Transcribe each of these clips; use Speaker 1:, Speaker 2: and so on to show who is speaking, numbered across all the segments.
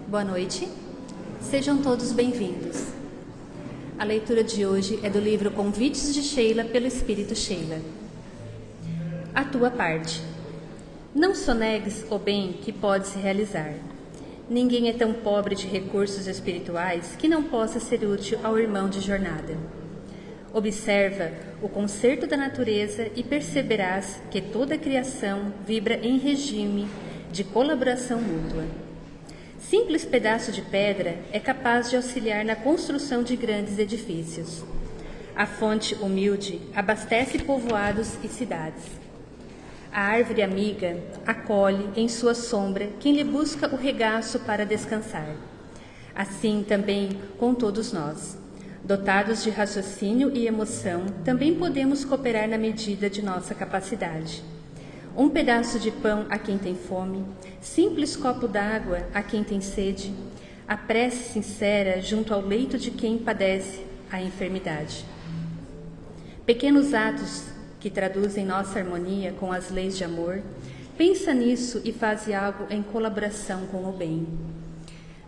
Speaker 1: Boa noite, sejam todos bem-vindos. A leitura de hoje é do livro Convites de Sheila pelo Espírito Sheila. A tua parte. Não sonegues o bem que pode se realizar. Ninguém é tão pobre de recursos espirituais que não possa ser útil ao irmão de jornada. Observa o concerto da natureza e perceberás que toda a criação vibra em regime de colaboração mútua. Simples pedaço de pedra é capaz de auxiliar na construção de grandes edifícios. A fonte humilde abastece povoados e cidades. A árvore amiga acolhe em sua sombra quem lhe busca o regaço para descansar. Assim também com todos nós. Dotados de raciocínio e emoção, também podemos cooperar na medida de nossa capacidade. Um pedaço de pão a quem tem fome, simples copo d'água a quem tem sede, a prece sincera junto ao leito de quem padece a enfermidade. Pequenos atos que traduzem nossa harmonia com as leis de amor, pensa nisso e faze algo em colaboração com o bem.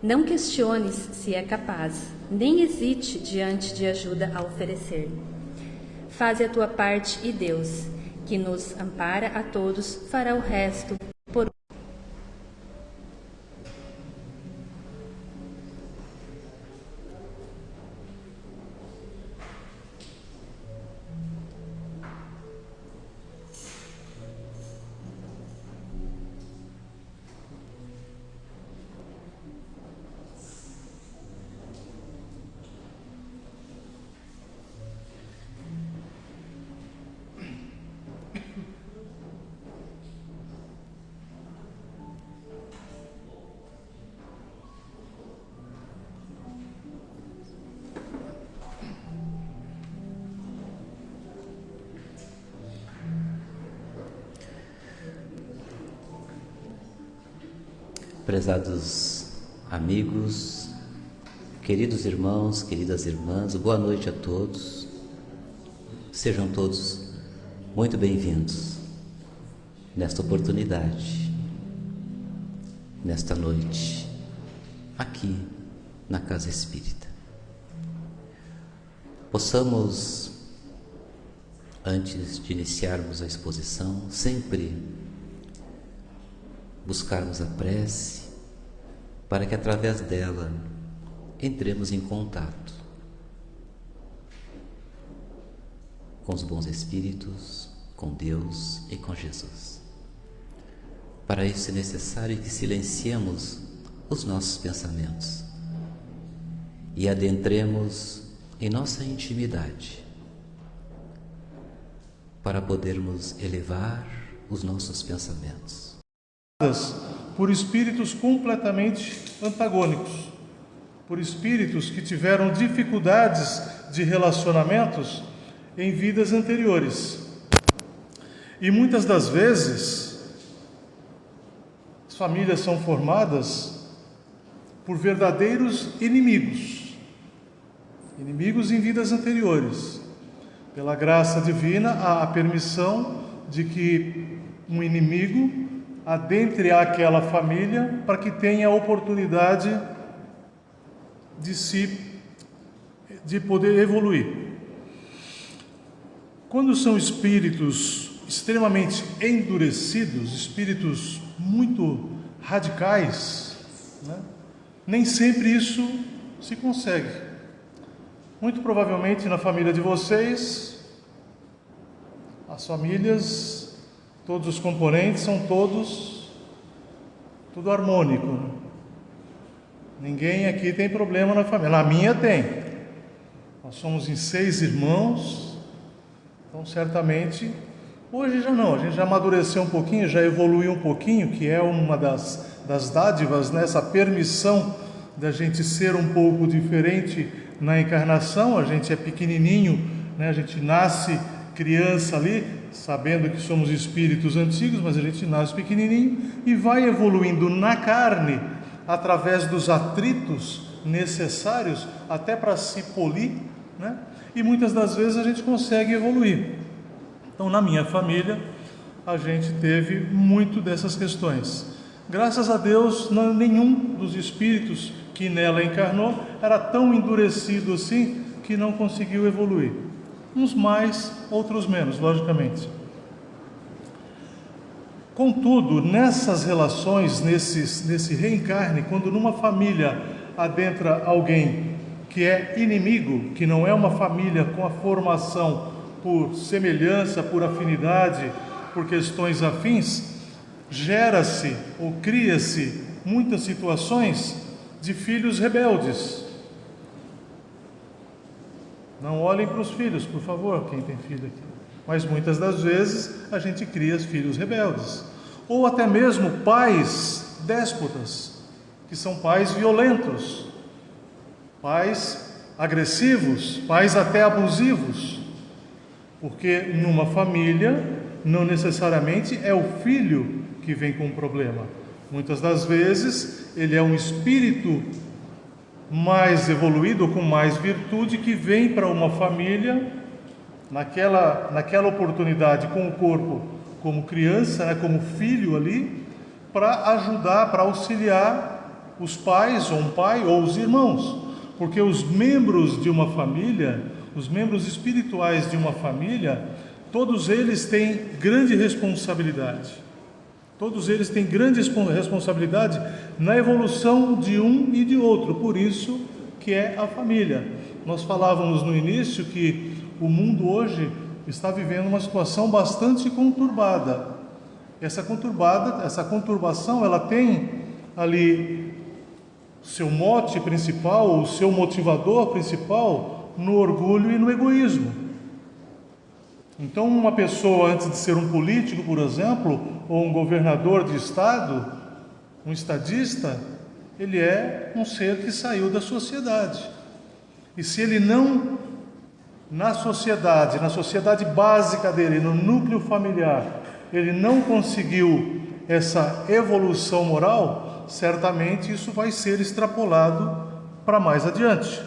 Speaker 1: Não questiones se é capaz, nem hesite diante de ajuda a oferecer. Faze a tua parte e Deus, que nos ampara a todos, fará o resto por
Speaker 2: Prezados amigos, queridos irmãos, queridas irmãs, boa noite a todos. Sejam todos muito bem-vindos nesta oportunidade, nesta noite, aqui na Casa Espírita. Possamos, antes de iniciarmos a exposição, sempre buscarmos a prece para que através dela entremos em contato com os bons espíritos, com Deus e com Jesus. Para isso é necessário que silenciemos os nossos pensamentos e adentremos em nossa intimidade para podermos elevar os nossos pensamentos.
Speaker 3: Por espíritos completamente antagônicos, por espíritos que tiveram dificuldades de relacionamentos em vidas anteriores. E muitas das vezes, as famílias são formadas por verdadeiros inimigos, inimigos em vidas anteriores. Pela graça divina, há a permissão de que um inimigo adentre àquela família para que tenha a oportunidade de poder evoluir. Quando são espíritos extremamente endurecidos, espíritos muito radicais, nem sempre isso se consegue. Muito provavelmente na família de vocês, as famílias, todos os componentes são tudo harmônico. Ninguém aqui tem problema na família. Na minha tem. Nós somos em 6 irmãos, então certamente, hoje já não, a gente já amadureceu um pouquinho, já evoluiu um pouquinho, que é uma das dádivas, essa permissão da gente ser um pouco diferente na encarnação. A gente é pequenininho, a gente nasce criança ali, sabendo que somos espíritos antigos, mas a gente nasce pequenininho e vai evoluindo na carne, através dos atritos necessários até para se polir, e muitas das vezes a gente consegue evoluir. Então, na minha família, a gente teve muito dessas questões. Graças a Deus, nenhum dos espíritos que nela encarnou era tão endurecido assim que não conseguiu evoluir. Uns mais, outros menos, logicamente. Contudo, nessas relações, nesse reencarne, quando numa família adentra alguém que é inimigo, que não é uma família com a formação por semelhança, por afinidade, por questões afins, gera-se ou cria-se muitas situações de filhos rebeldes. Não olhem para os filhos, por favor, quem tem filho aqui. Mas muitas das vezes a gente cria filhos rebeldes. Ou até mesmo pais déspotas, que são pais violentos, pais agressivos, pais até abusivos. Porque numa família, não necessariamente é o filho que vem com um problema. Muitas das vezes ele é um espírito mais evoluído, com mais virtude, que vem para uma família naquela oportunidade com o corpo como criança, como filho ali, para ajudar, para auxiliar os pais, ou um pai, ou os irmãos. Porque os membros de uma família, os membros espirituais de uma família, todos eles têm grande responsabilidade. Todos eles têm grande responsabilidade na evolução de um e de outro. Por isso que é a família. Nós falávamos no início que o mundo hoje está vivendo uma situação bastante conturbada. Essa conturbação, ela tem ali seu mote principal, o seu motivador principal no orgulho e no egoísmo. Então, uma pessoa, antes de ser um político, por exemplo, ou um governador de estado, um estadista, ele é um ser que saiu da sociedade. E se ele não, na sociedade básica dele, no núcleo familiar, ele não conseguiu essa evolução moral, certamente isso vai ser extrapolado para mais adiante.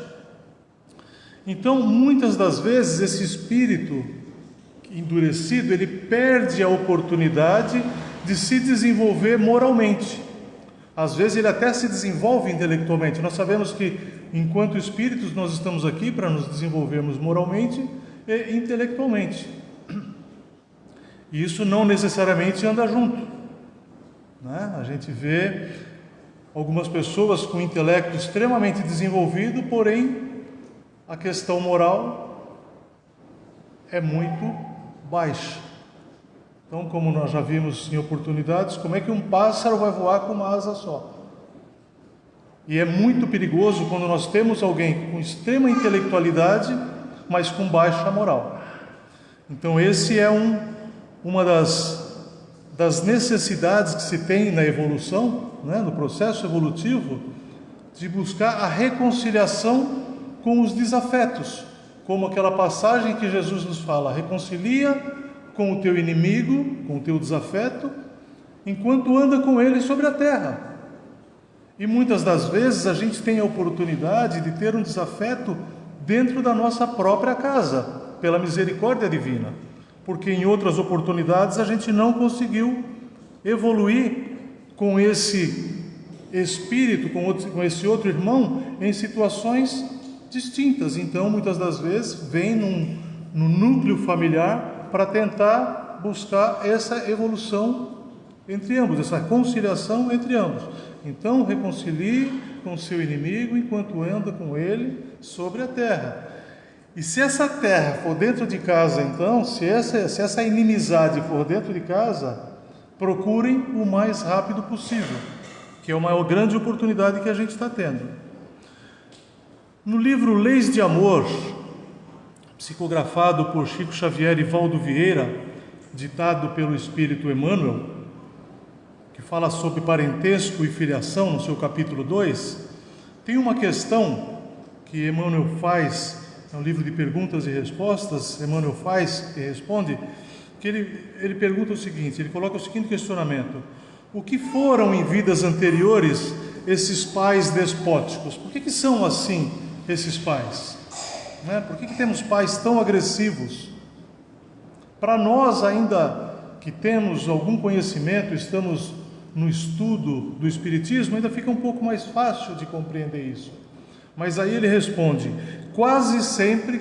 Speaker 3: Então, muitas das vezes, esse espírito endurecido, ele perde a oportunidade de se desenvolver moralmente. Às vezes ele até se desenvolve intelectualmente. Nós sabemos que, enquanto espíritos, nós estamos aqui para nos desenvolvermos moralmente e intelectualmente. E isso não necessariamente anda junto, né? A gente vê algumas pessoas com intelecto extremamente desenvolvido, porém a questão moral é muito baixa. Então, como nós já vimos em oportunidades, como é que um pássaro vai voar com uma asa só? E é muito perigoso quando nós temos alguém com extrema intelectualidade, mas com baixa moral. Então, esse é uma das necessidades que se tem na evolução, né, no processo evolutivo, de buscar a reconciliação com os desafetos, como aquela passagem que Jesus nos fala: reconcilia com o teu inimigo, com o teu desafeto, enquanto anda com ele sobre a terra. E muitas das vezes a gente tem a oportunidade de ter um desafeto dentro da nossa própria casa, pela misericórdia divina, porque em outras oportunidades a gente não conseguiu evoluir com esse espírito, com esse outro irmão, em situações distintas. Então, muitas das vezes, vem no núcleo familiar para tentar buscar essa evolução entre ambos, essa conciliação entre ambos. Então, reconcilie com o seu inimigo enquanto anda com ele sobre a terra. E se essa terra for dentro de casa, então, se essa inimizade for dentro de casa, procurem o mais rápido possível, que é uma grande oportunidade que a gente está tendo. No livro Leis de Amor, psicografado por Chico Xavier e Valdo Vieira, ditado pelo Espírito Emmanuel, que fala sobre parentesco e filiação, no seu capítulo 2, tem uma questão que Emmanuel faz, é um livro de perguntas e respostas, Emmanuel faz e responde, que ele pergunta o seguinte, ele coloca o seguinte questionamento: o que foram em vidas anteriores esses pais despóticos? Por que são assim esses pais? Né? Por que temos pais tão agressivos? Para nós, ainda que temos algum conhecimento, estamos no estudo do Espiritismo, ainda fica um pouco mais fácil de compreender isso. Mas aí ele responde: quase sempre,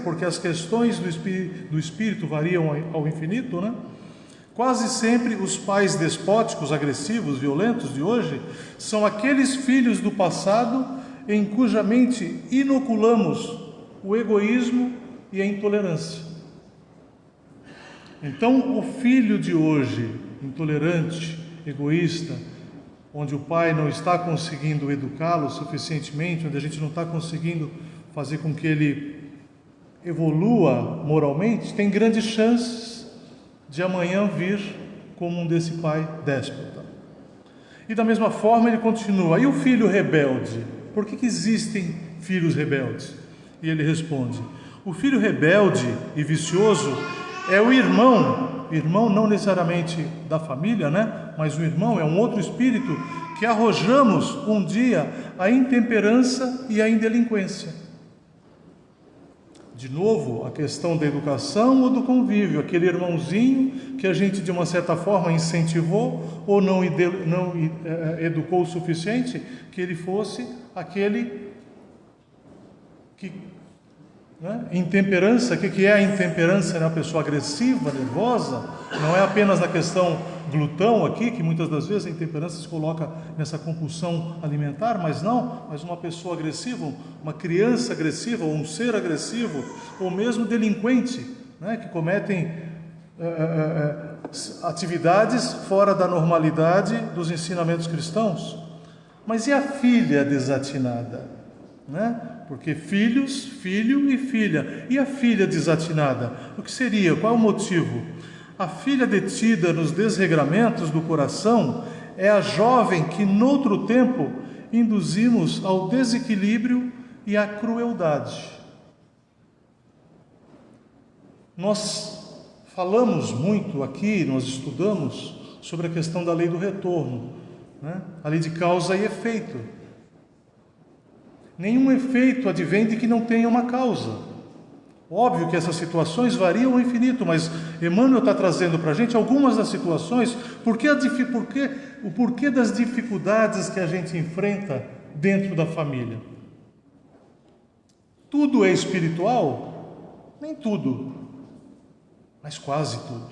Speaker 3: porque as questões do espírito variam ao infinito, né? Quase sempre os pais despóticos, agressivos, violentos de hoje são aqueles filhos do passado em cuja mente inoculamos o egoísmo e a intolerância. Então, o filho de hoje, intolerante, egoísta, onde o pai não está conseguindo educá-lo suficientemente, onde a gente não está conseguindo fazer com que ele evolua moralmente, tem grandes chances de amanhã vir como um desse pai déspota. E da mesma forma ele continua: e o filho rebelde? Por que existem filhos rebeldes? E ele responde: o filho rebelde e vicioso é o irmão não necessariamente da família, né? Mas o irmão é um outro espírito que arrojamos um dia à intemperança e à indelinquência. De novo, a questão da educação ou do convívio, aquele irmãozinho que a gente de uma certa forma incentivou ou não educou o suficiente, que ele fosse aquele que... Intemperança, o que é a intemperança? É uma pessoa agressiva, nervosa, não é apenas na questão glutão aqui, que muitas das vezes a intemperança se coloca nessa compulsão alimentar, mas uma pessoa agressiva, uma criança agressiva, ou um ser agressivo, ou mesmo delinquente, né, que cometem atividades fora da normalidade dos ensinamentos cristãos. Mas e a filha desatinada? Né? Porque filho e filha. E a filha desatinada? O que seria? Qual é o motivo? A filha detida nos desregramentos do coração é a jovem que, noutro tempo, induzimos ao desequilíbrio e à crueldade. Nós falamos muito aqui, nós estudamos sobre a questão da lei do retorno, né? A lei de causa e efeito. Nenhum efeito advém de que não tenha uma causa. Óbvio que essas situações variam ao infinito, mas Emmanuel está trazendo para a gente algumas das situações, o porquê das dificuldades que a gente enfrenta dentro da família. Tudo é espiritual? Nem tudo, mas quase tudo.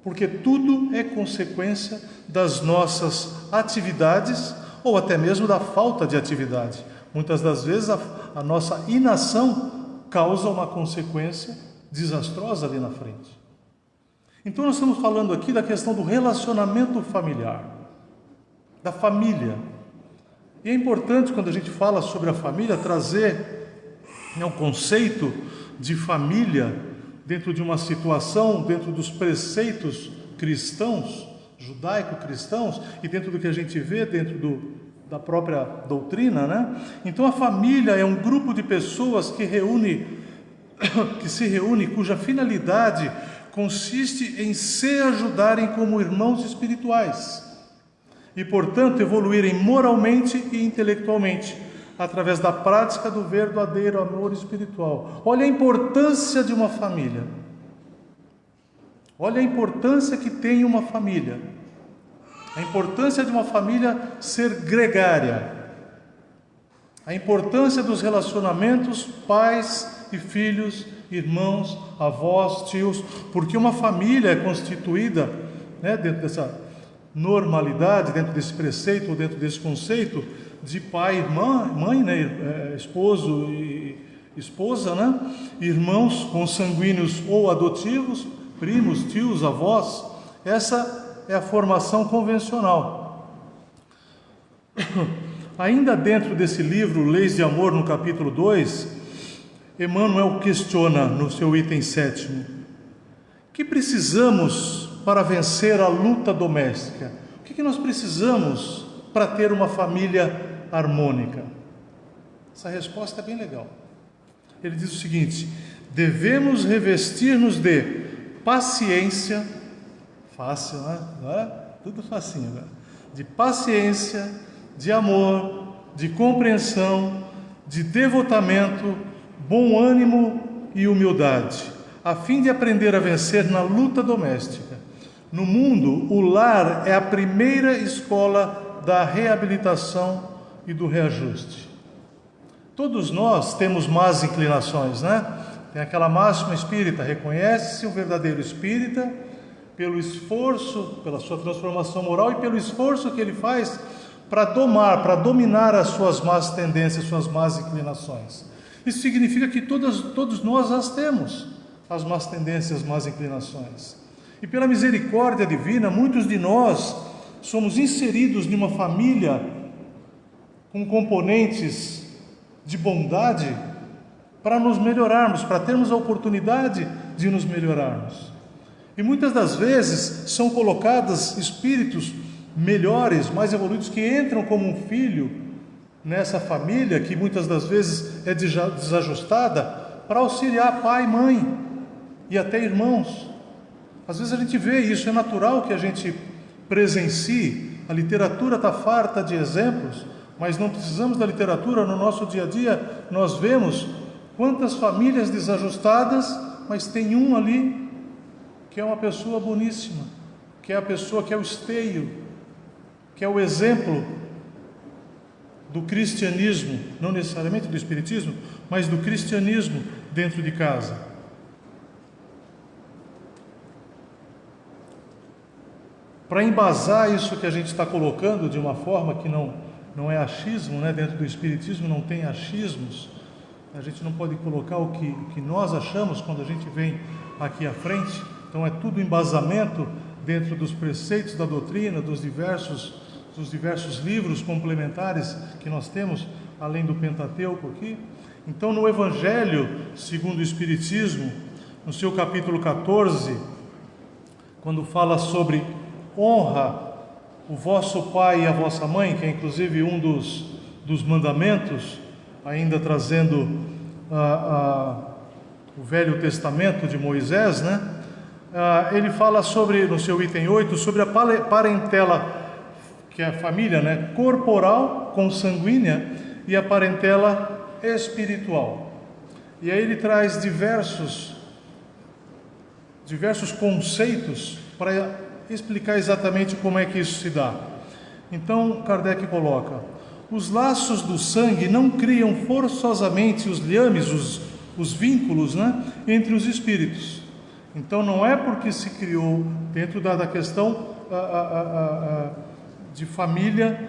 Speaker 3: Porque tudo é consequência das nossas atividades ou até mesmo da falta de atividade. Muitas das vezes a nossa inação causa uma consequência desastrosa ali na frente. Então nós estamos falando aqui da questão do relacionamento familiar, da família. E é importante, quando a gente fala sobre a família, trazer o conceito de família dentro de uma situação, dentro dos preceitos cristãos, judaico-cristãos, e dentro do que a gente vê dentro da própria doutrina, né? Então a família é um grupo de pessoas que se reúne, cuja finalidade consiste em se ajudarem como irmãos espirituais e, portanto, evoluírem moralmente e intelectualmente através da prática do verdadeiro amor espiritual. Olha a importância de uma família. Olha a importância que tem uma família. A importância de uma família ser gregária. A importância dos relacionamentos pais e filhos, irmãos, avós, tios, porque uma família é constituída, né, dentro dessa normalidade, dentro desse preceito, ou dentro desse conceito de pai, irmã, mãe, né, esposo e esposa, né, irmãos consanguíneos ou adotivos, primos, tios, avós. Essa é a formação convencional. Ainda dentro desse livro, Leis de Amor, no capítulo 2, Emmanuel questiona no seu item 7º: que precisamos para vencer a luta doméstica? O que nós precisamos para ter uma família harmônica? Essa resposta é bem legal. Ele diz o seguinte: devemos revestir-nos de paciência, fácil, né? Não é? Tudo facinho, né? De paciência, de amor, de compreensão, de devotamento, bom ânimo e humildade, a fim de aprender a vencer na luta doméstica, No mundo, o lar é a primeira escola da reabilitação e do reajuste. Todos nós temos más inclinações, né? Tem aquela máxima espírita: reconhece-se o verdadeiro espírita pelo esforço, pela sua transformação moral e pelo esforço que ele faz para dominar as suas más tendências, suas más inclinações. Isso significa que todos nós as temos, as más tendências, as más inclinações. E pela misericórdia divina, muitos de nós somos inseridos em uma família com componentes de bondade para nos melhorarmos, para termos a oportunidade de nos melhorarmos. E muitas das vezes são colocados espíritos melhores, mais evoluídos, que entram como um filho nessa família, que muitas das vezes é desajustada, para auxiliar pai, mãe e até irmãos. Às vezes a gente vê isso, é natural que a gente presencie. A literatura está farta de exemplos, mas não precisamos da literatura. No nosso dia a dia nós vemos quantas famílias desajustadas, mas tem um ali que é uma pessoa boníssima, que é a pessoa que é o esteio, que é o exemplo do cristianismo, não necessariamente do espiritismo, mas do cristianismo dentro de casa. Para embasar isso que a gente está colocando de uma forma que não é achismo, né? Dentro do espiritismo não tem achismos. A gente não pode colocar o que nós achamos quando a gente vem aqui à frente. Então é tudo embasamento dentro dos preceitos da doutrina, dos diversos livros complementares que nós temos, além do Pentateuco aqui. Então no Evangelho segundo o Espiritismo, no seu capítulo 14, quando fala sobre honra o vosso pai e a vossa mãe, que é inclusive um dos mandamentos, ainda trazendo o Velho Testamento de Moisés, né? Ele fala sobre, no seu item 8, sobre a parentela, que é a família, né? Corporal, consanguínea, e a parentela espiritual. E aí ele traz diversos conceitos para explicar exatamente como é que isso se dá. Então Kardec coloca: os laços do sangue não criam forçosamente os liames, os vínculos, né, entre os espíritos. Então não é porque se criou dentro da questão de família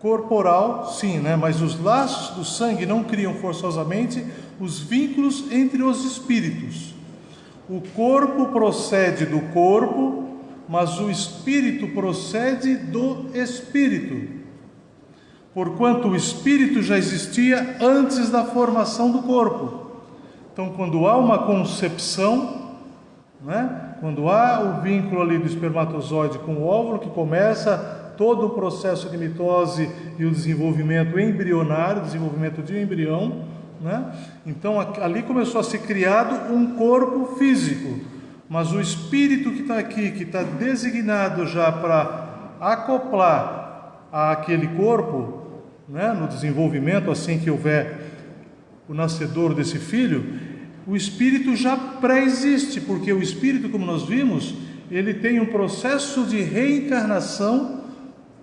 Speaker 3: corporal, sim, né, mas os laços do sangue não criam forçosamente os vínculos entre os espíritos. O corpo procede do corpo, mas o espírito procede do espírito, porquanto o espírito já existia antes da formação do corpo. Então, quando há uma concepção, né, quando há o vínculo ali do espermatozoide com o óvulo, que começa todo o processo de mitose e o desenvolvimento embrionário, desenvolvimento de um embrião, né? Então ali começou a ser criado um corpo físico, mas o espírito que está aqui, que está designado já para acoplar àquele corpo, né, no desenvolvimento, assim que houver o nascedor desse filho, o espírito já pré-existe, porque o espírito, como nós vimos, ele tem um processo de reencarnação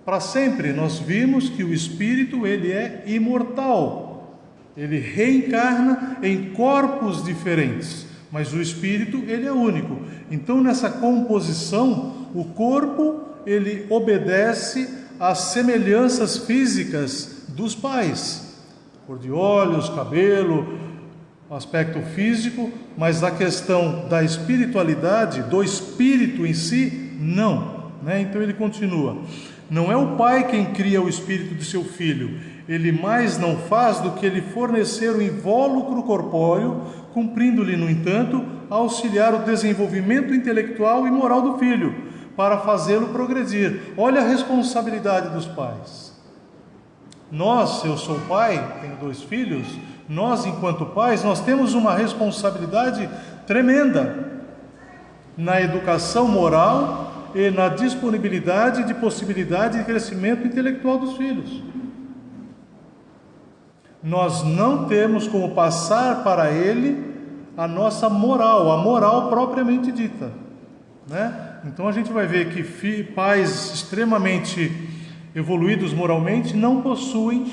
Speaker 3: para sempre. Nós vimos que o espírito, ele é imortal, ele reencarna em corpos diferentes, mas o espírito, ele é único. Então, nessa composição, o corpo, ele obedece às semelhanças físicas dos pais, cor de olhos, cabelo, aspecto físico, mas a questão da espiritualidade, do espírito em si, não, né? Então ele continua: não é o pai quem cria o espírito de seu filho, ele mais não faz do que ele fornecer o invólucro corpóreo, cumprindo-lhe, no entanto, auxiliar o desenvolvimento intelectual e moral do filho, para fazê-lo progredir. Olha a responsabilidade dos pais. Nós, eu sou pai, tenho 2 filhos, nós, enquanto pais, nós temos uma responsabilidade tremenda na educação moral e na disponibilidade de possibilidade de crescimento intelectual dos filhos. Nós não temos como passar para ele a nossa moral, a moral propriamente dita, né? Então a gente vai ver que pais extremamente evoluídos moralmente não possuem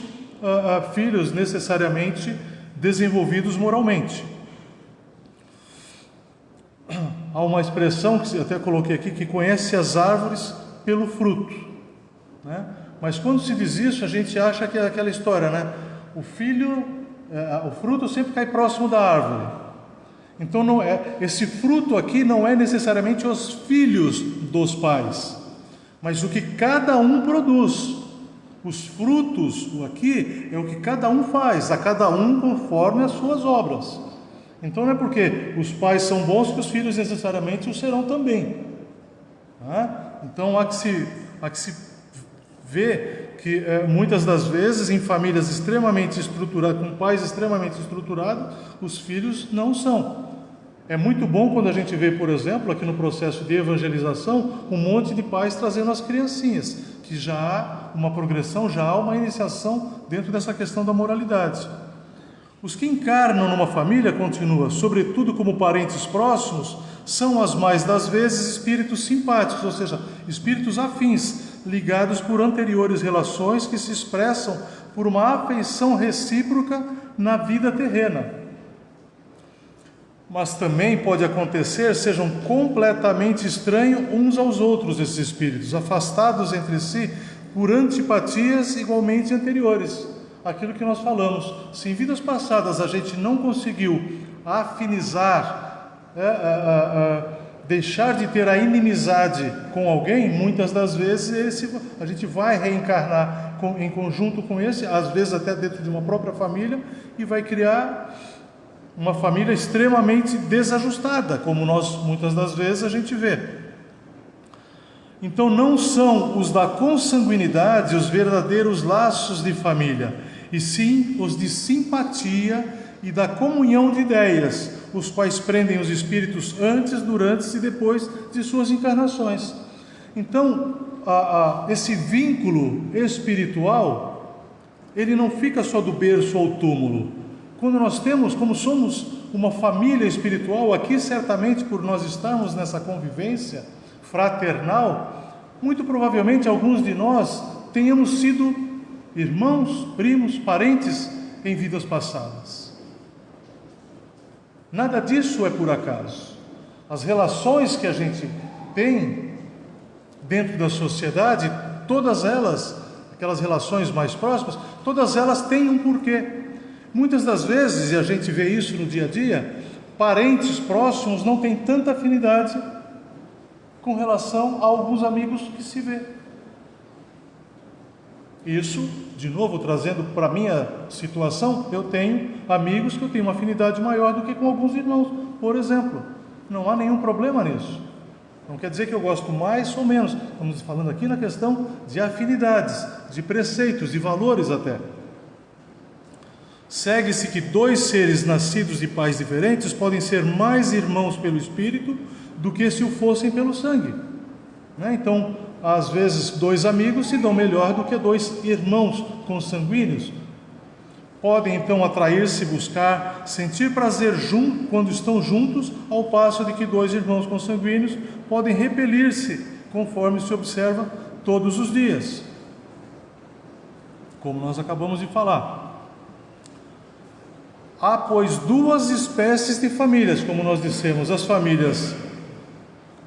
Speaker 3: filhos necessariamente desenvolvidos moralmente. Há uma expressão que até coloquei aqui, que conhece as árvores pelo fruto, né? Mas quando se diz isso, a gente acha que é aquela história, né? O fruto sempre cai próximo da árvore. Então não é, esse fruto aqui não é necessariamente os filhos dos pais, mas o que cada um produz. Os frutos aqui é o que cada um faz, a cada um conforme as suas obras. Então não é porque os pais são bons que os filhos necessariamente o serão também, tá? Então há que se ver que muitas das vezes em famílias extremamente estruturadas, com pais extremamente estruturados, os filhos não são. É muito bom quando a gente vê, por exemplo, aqui no processo de evangelização, um monte de pais trazendo as criancinhas, que já há uma progressão, já há uma iniciação dentro dessa questão da moralidade. Os que encarnam numa família, continua, sobretudo como parentes próximos, são as mais das vezes espíritos simpáticos, ou seja, espíritos afins, ligados por anteriores relações que se expressam por uma afeição recíproca na vida terrena. Mas também pode acontecer, sejam completamente estranhos uns aos outros esses espíritos, afastados entre si por antipatias igualmente anteriores. Aquilo que nós falamos, se em vidas passadas a gente não conseguiu afinizar, deixar de ter a inimizade com alguém, muitas das vezes a gente vai reencarnar em conjunto com esse, às vezes até dentro de uma própria família, e vai criar uma família extremamente desajustada, como nós muitas das vezes a gente vê. Então não são os da consanguinidade os verdadeiros laços de família, e sim os de simpatia e da comunhão de ideias, os quais prendem os espíritos antes, durante e depois de suas encarnações. Então, esse vínculo espiritual, ele não fica só do berço ao túmulo. Quando nós temos, como somos uma família espiritual, aqui certamente por nós estarmos nessa convivência fraternal, muito provavelmente alguns de nós tenhamos sido irmãos, primos, parentes em vidas passadas. Nada disso é por acaso. As relações que a gente tem dentro da sociedade, todas elas, aquelas relações mais próximas, todas elas têm um porquê. Muitas das vezes, e a gente vê isso no dia a dia, parentes próximos não têm tanta afinidade com relação a alguns amigos que se vê. Isso, de novo, trazendo para a minha situação, eu tenho amigos que eu tenho uma afinidade maior do que com alguns irmãos, por exemplo. Não há nenhum problema nisso. Não quer dizer que eu gosto mais ou menos. Estamos falando aqui na questão de afinidades, de preceitos, de valores até. Segue-se que dois seres nascidos de pais diferentes podem ser mais irmãos pelo espírito do que se o fossem pelo sangue, né? Então, às vezes, dois amigos se dão melhor do que dois irmãos consanguíneos. Podem, então, atrair-se, buscar, sentir prazer quando estão juntos, ao passo de que dois irmãos consanguíneos podem repelir-se, conforme se observa todos os dias, como nós acabamos de falar. Há, pois, duas espécies de famílias, como nós dissemos, as famílias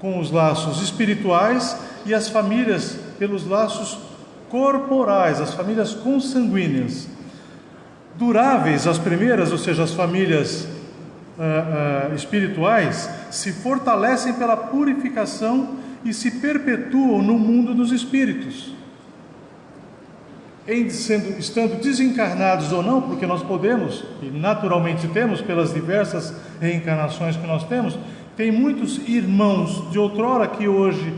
Speaker 3: com os laços espirituais e as famílias pelos laços corporais, as famílias consanguíneas. Duráveis, as primeiras, ou seja, as famílias espirituais, se fortalecem pela purificação e se perpetuam no mundo dos espíritos. Estando desencarnados ou não, porque nós podemos, e naturalmente temos, pelas diversas reencarnações que nós temos, tem muitos irmãos de outrora que hoje,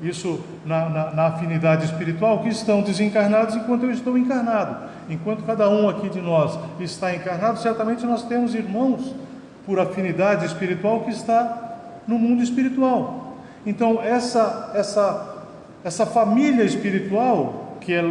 Speaker 3: isso na afinidade espiritual, que estão desencarnados enquanto eu estou encarnado. Enquanto cada um aqui de nós está encarnado, certamente nós temos irmãos por afinidade espiritual que está no mundo espiritual. Então essa família espiritual, que é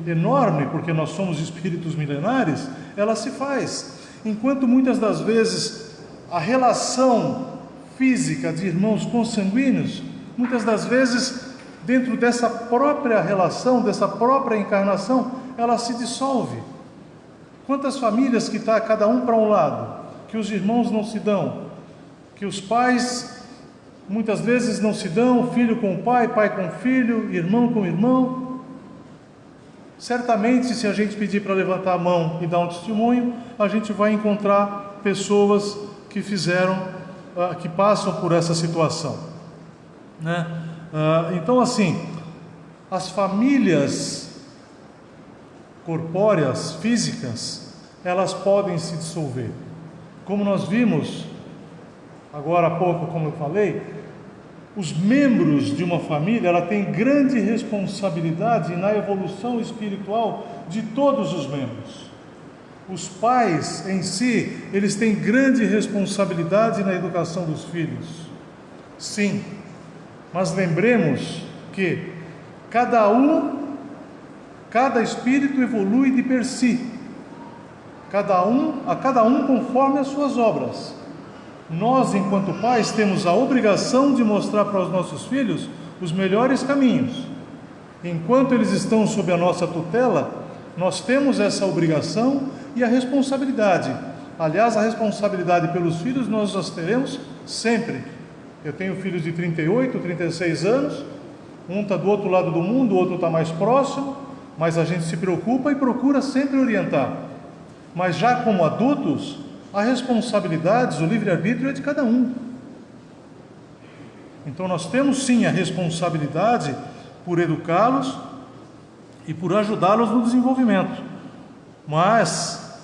Speaker 3: enorme, porque nós somos espíritos milenares, ela se faz. Enquanto muitas das vezes a relação física de irmãos consanguíneos muitas das vezes, dentro dessa própria relação, dessa própria encarnação, ela se dissolve. Quantas famílias que está cada um para um lado, que os irmãos não se dão, que os pais muitas vezes não se dão, filho com o pai, pai com o filho, irmão com o irmão. Certamente, se a gente pedir para levantar a mão e dar um testemunho, a gente vai encontrar pessoas que que passam por essa situação, né? Então, assim, as famílias corpóreas, físicas, elas podem se dissolver. Como nós vimos agora há pouco, como eu falei, os membros de uma família, ela tem grande responsabilidade na evolução espiritual de todos os membros. Os pais em si, eles têm grande responsabilidade na educação dos filhos. Sim, mas lembremos que cada espírito evolui de per si, a cada um conforme as suas obras. Nós, enquanto pais, temos a obrigação de mostrar para os nossos filhos os melhores caminhos. Enquanto eles estão sob a nossa tutela, nós temos essa obrigação e a responsabilidade. Aliás, a responsabilidade pelos filhos nós teremos sempre. Eu tenho filhos de 38, 36 anos, um está do outro lado do mundo, o outro está mais próximo, mas a gente se preocupa e procura sempre orientar. Mas já como adultos, a responsabilidade, o livre-arbítrio é de cada um. Então nós temos sim a responsabilidade por educá-los e por ajudá-los no desenvolvimento. Mas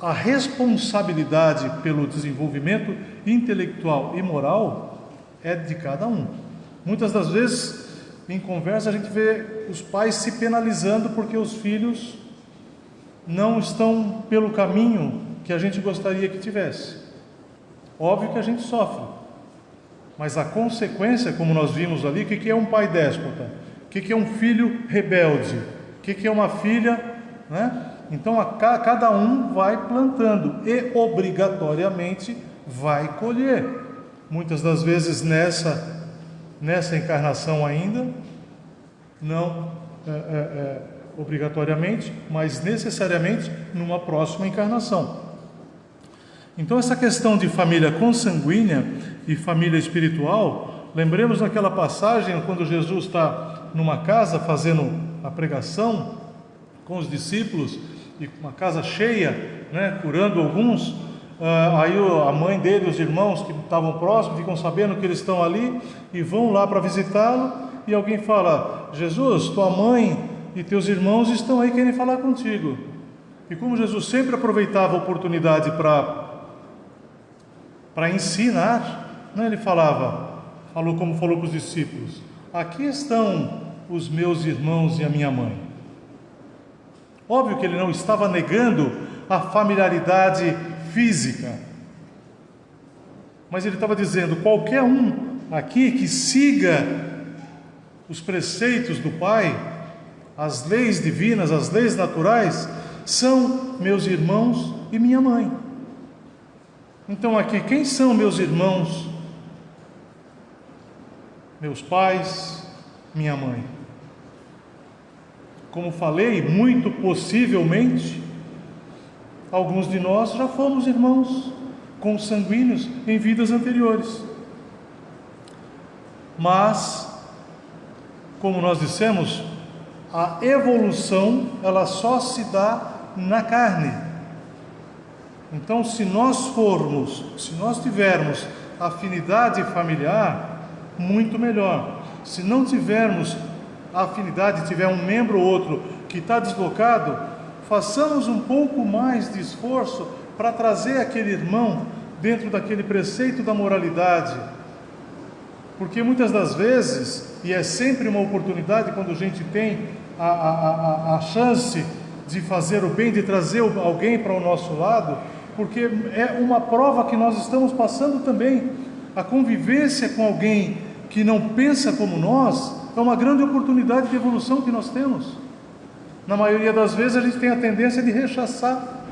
Speaker 3: a responsabilidade pelo desenvolvimento intelectual e moral é de cada um. Muitas das vezes, em conversa, a gente vê os pais se penalizando porque os filhos não estão pelo caminho que a gente gostaria que tivesse. Óbvio que a gente sofre, mas a consequência, como nós vimos ali, o que é um pai déspota? O que é um filho rebelde? O que é uma filha, né? Então cada um vai plantando e obrigatoriamente vai colher. Muitas das vezes nessa encarnação ainda, não obrigatoriamente, mas necessariamente numa próxima encarnação. Então essa questão de família consanguínea e família espiritual, lembremos daquela passagem quando Jesus está numa casa fazendo a pregação com os discípulos, e uma casa cheia, né, curando alguns. Aí a mãe dele, os irmãos que estavam próximos, ficam sabendo que eles estão ali e vão lá para visitá-lo, e alguém fala: Jesus, tua mãe e teus irmãos estão aí, querem falar contigo. E como Jesus sempre aproveitava a oportunidade para ensinar, né, ele falou como falou para os discípulos: aqui estão os meus irmãos e a minha mãe. Óbvio que ele não estava negando a familiaridade física, mas ele estava dizendo: qualquer um aqui que siga os preceitos do Pai, as leis divinas, as leis naturais, são meus irmãos e minha mãe. Então aqui, quem são meus irmãos? Meus pais, minha mãe. Como falei, muito possivelmente, alguns de nós já fomos irmãos consanguíneos em vidas anteriores. Mas, como nós dissemos, a evolução, ela só se dá na carne. Então, se nós tivermos afinidade familiar, muito melhor. Se não tivermos afinidade, tiver um membro ou outro que está deslocado, façamos um pouco mais de esforço para trazer aquele irmão dentro daquele preceito da moralidade. Porque muitas das vezes, e é sempre uma oportunidade quando a gente tem a chance de fazer o bem, de trazer alguém para o nosso lado, porque é uma prova que nós estamos passando também. A convivência com alguém que não pensa como nós é uma grande oportunidade de evolução que nós temos. Na maioria das vezes a gente tem a tendência de rechaçar.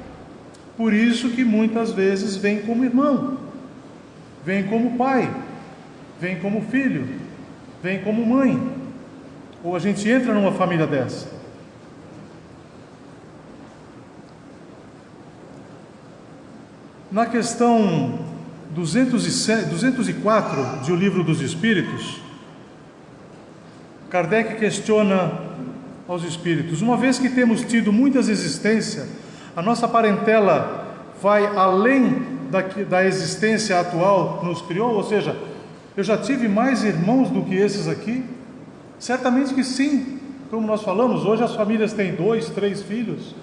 Speaker 3: Por isso que muitas vezes vem como irmão, vem como pai, vem como filho, vem como mãe, ou a gente entra numa família dessa. Na questão 204 de O Livro dos Espíritos, Kardec questiona aos espíritos: uma vez que temos tido muitas existências, a nossa parentela vai além da existência atual que nos criou? Ou seja, eu já tive mais irmãos do que esses aqui? Certamente que sim. Como nós falamos, hoje as famílias têm 2, 3 filhos.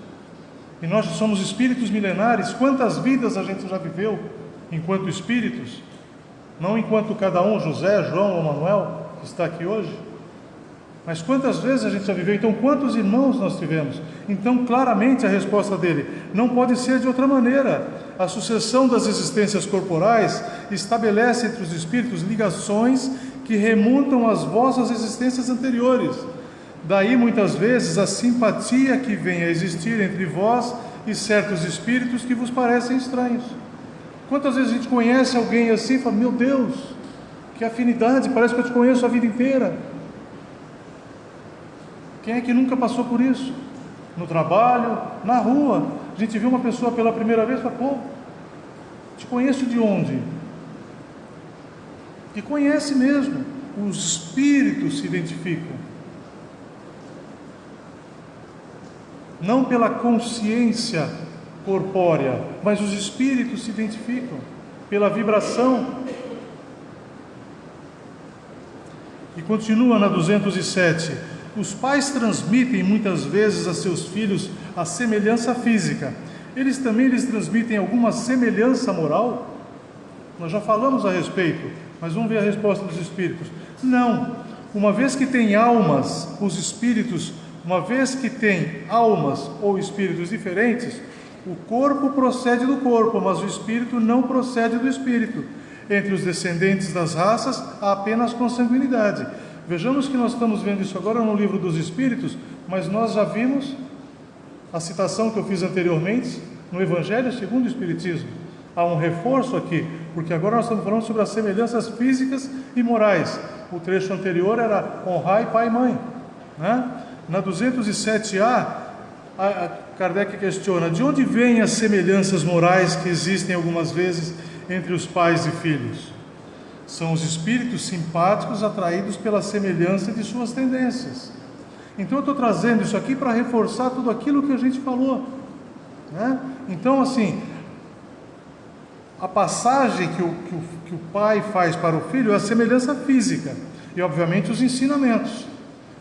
Speaker 3: E nós somos espíritos milenares. Quantas vidas a gente já viveu enquanto espíritos? Não enquanto cada um, José, João ou Manuel, que está aqui hoje. Mas quantas vezes a gente já viveu? Então, quantos irmãos nós tivemos? Então, claramente a resposta dele não pode ser de outra maneira. A sucessão das existências corporais estabelece entre os espíritos ligações que remontam às vossas existências anteriores. Daí, muitas vezes, a simpatia que vem a existir entre vós e certos espíritos que vos parecem estranhos. Quantas vezes a gente conhece alguém assim e fala: meu Deus, que afinidade, parece que eu te conheço a vida inteira. Quem é que nunca passou por isso? No trabalho, na rua, a gente viu uma pessoa pela primeira vez e fala: pô, te conheço de onde? E conhece mesmo, os espíritos se identificam. Não pela consciência corpórea, mas os espíritos se identificam pela vibração. E continua na 207: os pais transmitem muitas vezes a seus filhos a semelhança física. Eles também lhes transmitem alguma semelhança moral? Nós já falamos a respeito, mas vamos ver a resposta dos espíritos. Não. Uma vez que tem almas, os espíritos, uma vez que tem almas ou espíritos diferentes, o corpo procede do corpo, mas o espírito não procede do espírito. Entre os descendentes das raças há apenas consanguinidade. Vejamos que nós estamos vendo isso agora no Livro dos Espíritos, mas nós já vimos a citação que eu fiz anteriormente no Evangelho segundo o Espiritismo. Há um reforço aqui, porque agora nós estamos falando sobre as semelhanças físicas e morais. O trecho anterior era honrai pai e mãe, né? Na 207A, Kardec questiona: de onde vêm as semelhanças morais que existem algumas vezes entre os pais e filhos? São os espíritos simpáticos atraídos pela semelhança de suas tendências. Então eu estou trazendo isso aqui para reforçar tudo aquilo que a gente falou, né? Então, assim, a passagem que o pai faz para o filho é a semelhança física e, obviamente, os ensinamentos.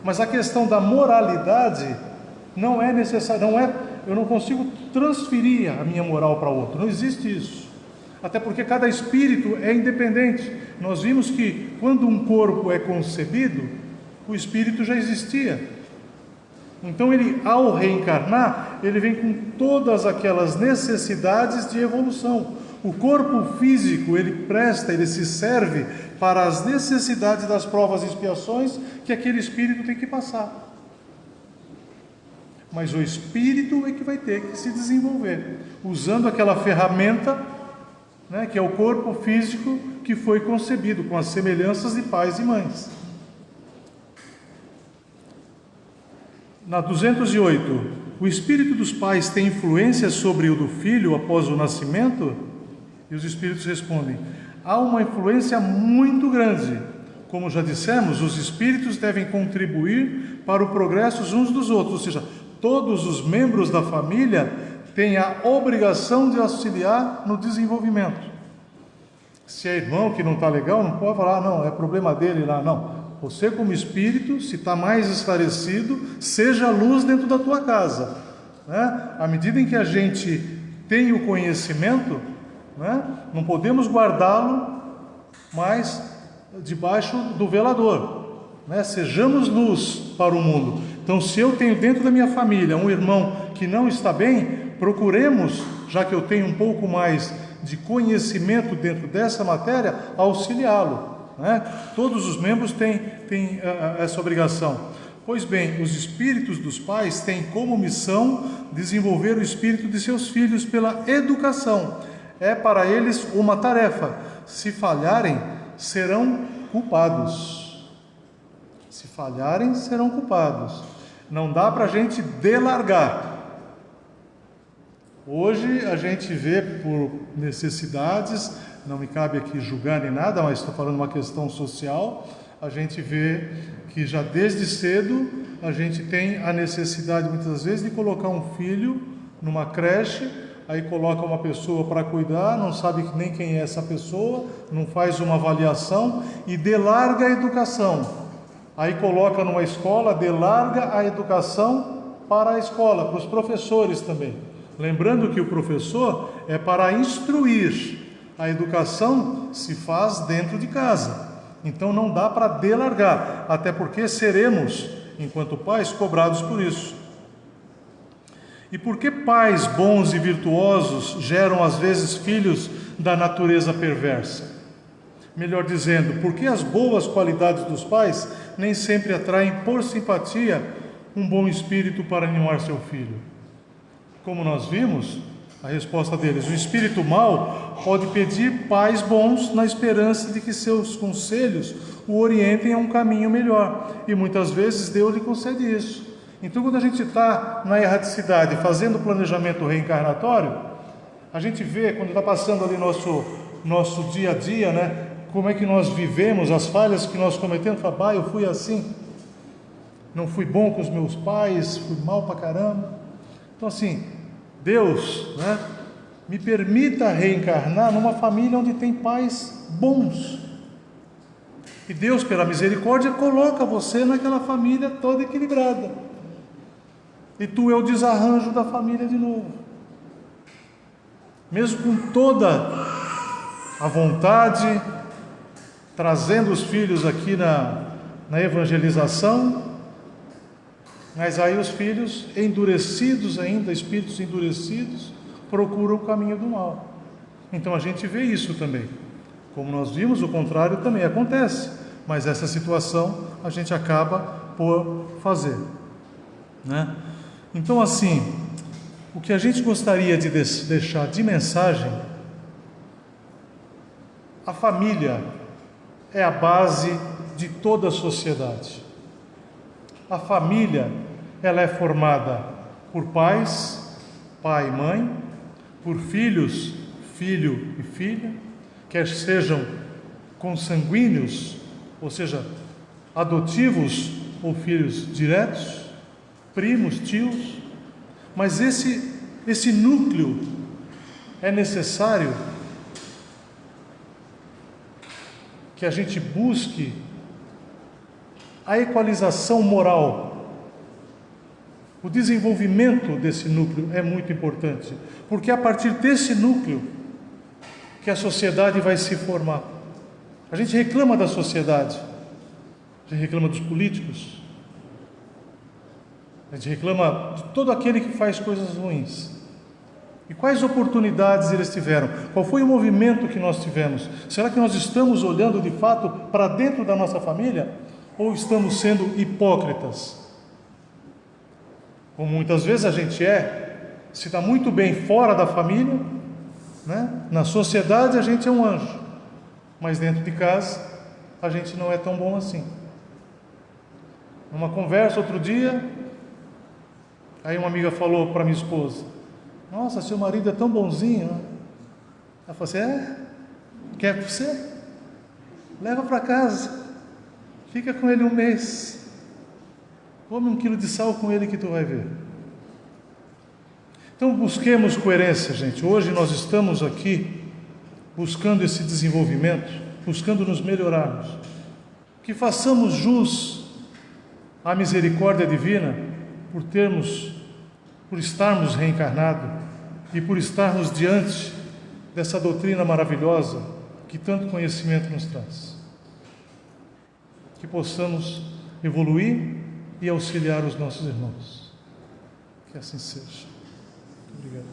Speaker 3: Mas a questão da moralidade não é necessária, eu não consigo transferir a minha moral para outro, não existe isso. Até porque cada espírito é independente. Nós vimos que quando um corpo é concebido, o espírito já existia. Então ele, ao reencarnar, ele vem com todas aquelas necessidades de evolução. O corpo físico, ele se serve para as necessidades das provas e expiações que aquele espírito tem que passar. Mas o espírito é que vai ter que se desenvolver, usando aquela ferramenta, né, que é o corpo físico que foi concebido com as semelhanças de pais e mães. Na 208, o espírito dos pais tem influência sobre o do filho após o nascimento? E os espíritos respondem: há uma influência muito grande. Como já dissemos, os espíritos devem contribuir para o progresso uns dos outros, ou seja, todos os membros da família têm a obrigação de auxiliar no desenvolvimento. Se é irmão que não está legal, não pode falar: não, é problema dele lá, não. Você, como espírito, se está mais esclarecido, seja luz dentro da tua casa, né? À medida em que a gente tem o conhecimento, né, não podemos guardá-lo mais debaixo do velador, né? Sejamos luz para o mundo. Então, se eu tenho dentro da minha família um irmão que não está bem, procuremos, já que eu tenho um pouco mais de conhecimento dentro dessa matéria, auxiliá-lo, né? Todos os membros têm essa obrigação. Pois bem, os espíritos dos pais têm como missão desenvolver o espírito de seus filhos pela educação. É para eles uma tarefa. Se falharem, serão culpados. Se falharem, serão culpados. Não dá para a gente delargar. Hoje a gente vê por necessidades, não me cabe aqui julgar nem nada, mas estou falando uma questão social, a gente vê que já desde cedo a gente tem a necessidade muitas vezes de colocar um filho numa creche, aí coloca uma pessoa para cuidar, não sabe nem quem é essa pessoa, não faz uma avaliação e delarga a educação. Aí coloca numa escola, delarga a educação para a escola, para os professores também. Lembrando que o professor é para instruir, a educação se faz dentro de casa. Então não dá para delargar, até porque seremos, enquanto pais, cobrados por isso. E por que pais bons e virtuosos geram às vezes filhos da natureza perversa? Melhor dizendo, por que as boas qualidades dos pais nem sempre atraem por simpatia um bom espírito para animar seu filho? Como nós vimos, a resposta deles, o espírito mau pode pedir pais bons na esperança de que seus conselhos o orientem a um caminho melhor. E muitas vezes Deus lhe concede isso. Então, quando a gente está na erraticidade, fazendo o planejamento reencarnatório, a gente vê, quando está passando ali nosso dia a dia, né? Como é que nós vivemos, as falhas que nós cometemos, fala, eu fui assim, não fui bom com os meus pais, fui mal pra caramba. Então assim, Deus, né, me permita reencarnar numa família onde tem pais bons. E Deus, pela misericórdia, coloca você naquela família toda equilibrada. E tu é o desarranjo da família de novo. Mesmo com toda a vontade, trazendo os filhos aqui na evangelização, mas aí os filhos endurecidos ainda, espíritos endurecidos, procuram o caminho do mal. Então a gente vê isso também. Como nós vimos, o contrário também acontece, mas essa situação a gente acaba por fazer, né? Então assim, o que a gente gostaria de deixar de mensagem, a família é a base de toda a sociedade. A família, ela é formada por pais, pai e mãe, por filhos, filho e filha, quer sejam consanguíneos, ou seja, adotivos ou filhos diretos, primos, tios, mas esse núcleo é necessário que a gente busque a equalização moral. O desenvolvimento desse núcleo é muito importante, porque é a partir desse núcleo que a sociedade vai se formar. A gente reclama da sociedade, a gente reclama dos políticos, a gente reclama de todo aquele que faz coisas ruins. E quais oportunidades eles tiveram? Qual foi o movimento que nós tivemos? Será que nós estamos olhando de fato para dentro da nossa família? Ou estamos sendo hipócritas? Como muitas vezes a gente se está muito bem fora da família, né? Na sociedade a gente é um anjo, mas dentro de casa a gente não é tão bom assim. Numa conversa outro dia, aí uma amiga falou para minha esposa, nossa, seu marido é tão bonzinho, né? Ela falou assim, quer você? Leva para casa, fica com ele um mês, come 1 quilo de sal com ele que tu vai ver. Então busquemos coerência, gente. Hoje nós estamos aqui buscando esse desenvolvimento, buscando nos melhorarmos, que façamos jus à misericórdia divina por estarmos reencarnados e por estarmos diante dessa doutrina maravilhosa que tanto conhecimento nos traz. Que possamos evoluir e auxiliar os nossos irmãos. Que assim seja. Muito obrigado.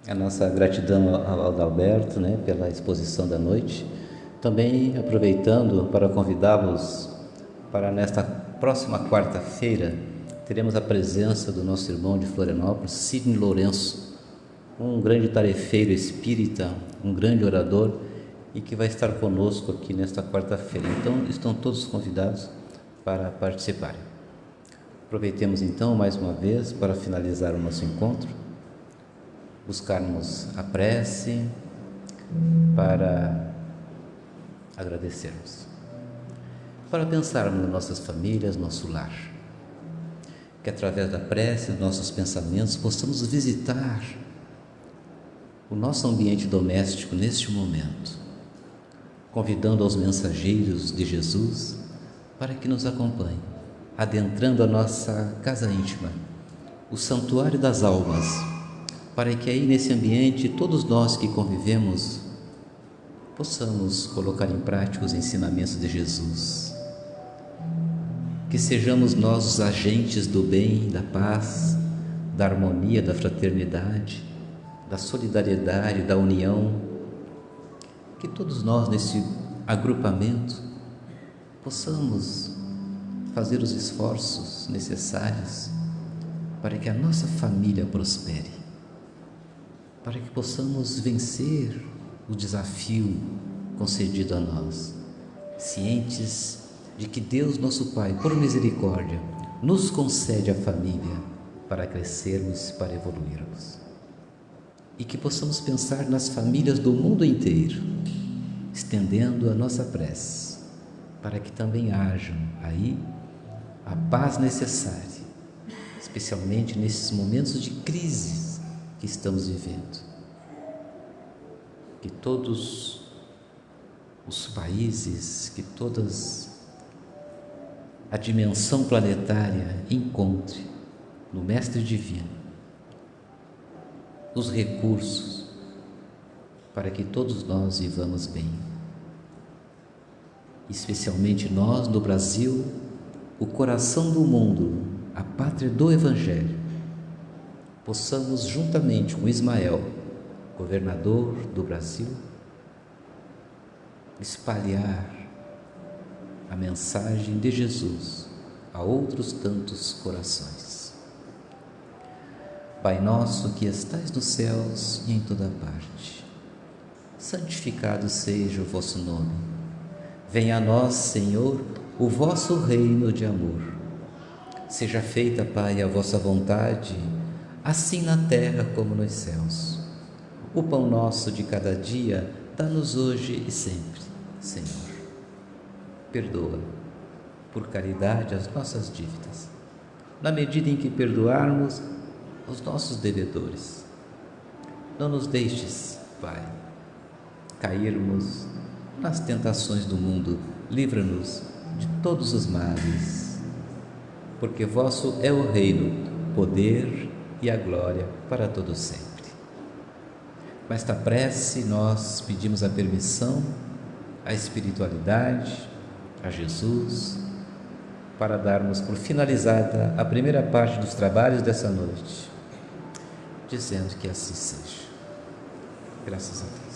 Speaker 2: A nossa gratidão ao Adalberto, né, pela exposição da noite. Também aproveitando para convidá-los para nesta próxima quarta-feira teremos a presença do nosso irmão de Florianópolis, Sidney Lourenço, um grande tarefeiro espírita, um grande orador, e que vai estar conosco aqui nesta quarta-feira. Então, estão todos convidados para participarem. Aproveitemos então mais uma vez para finalizar o nosso encontro, buscarmos a prece para agradecermos, para pensarmos nas nossas famílias, nosso lar, que através da prece, dos nossos pensamentos, possamos visitar o nosso ambiente doméstico neste momento, convidando aos mensageiros de Jesus para que nos acompanhem, adentrando a nossa casa íntima, o santuário das almas, para que aí nesse ambiente todos nós que convivemos possamos colocar em prática os ensinamentos de Jesus, que sejamos nós os agentes do bem, da paz, da harmonia, da fraternidade, da solidariedade, da união, que todos nós nesse agrupamento possamos fazer os esforços necessários para que a nossa família prospere, para que possamos vencer o desafio concedido a nós, cientes de que Deus, nosso Pai, por misericórdia, nos concede a família para crescermos, para evoluirmos. E que possamos pensar nas famílias do mundo inteiro, estendendo a nossa prece, para que também hajam aí a paz necessária, especialmente nesses momentos de crise que estamos vivendo. Que todos os países, que todas a dimensão planetária encontre no Mestre Divino os recursos para que todos nós vivamos bem. Especialmente nós, no Brasil, o coração do mundo, a pátria do Evangelho, possamos, juntamente com Ismael, governador do Brasil, espalhar a mensagem de Jesus a outros tantos corações. Pai nosso que estais nos céus e em toda parte, santificado seja o vosso nome. Venha a nós, Senhor, o vosso reino de amor. Seja feita, Pai, a vossa vontade, assim na terra como nos céus. O pão nosso de cada dia, dá-nos hoje e sempre, Senhor. Perdoa, por caridade, as nossas dívidas, na medida em que perdoarmos os nossos devedores. Não nos deixes, Pai, cairmos nas tentações do mundo. Livra-nos de todos os males, porque vosso é o reino, o poder e a glória para todos sempre. Com esta prece, nós pedimos a permissão à espiritualidade, a Jesus, para darmos por finalizada a primeira parte dos trabalhos dessa noite, dizendo que assim seja. Graças a Deus.